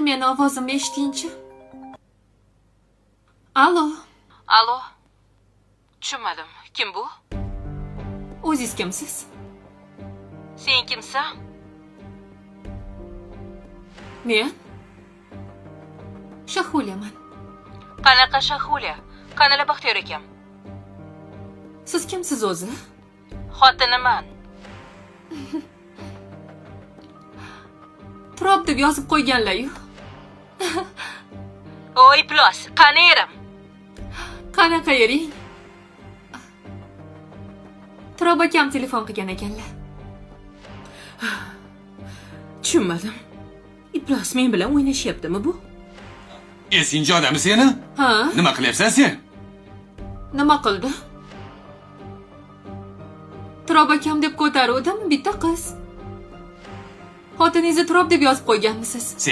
meni ovozimni eshitingchi. Alo, Alo. Tushunmadim. Kim bu? o'zingiz kimsiz? Sen kimsan? Men Shahulaman. Qanaqa Shahula? Qanala Baxtiyor akam? Siz kimsiz o'zi? Xotiniman. Turob deb yozib qo'yganlar-yu. Oy plos, qani erim? Qanaqa yering? Turob akam telefon qilgan ekanlar. Tushunmadim. Iblos men bilan o'ynashyaptimi bu? Esinchi odami seni? Ha? Nima qilyapsan sen? Nima qildi? Turob akam deb ko'taruvdim, bitta qiz. Xotiningizni Turob deb yozib qo'yganmisiz?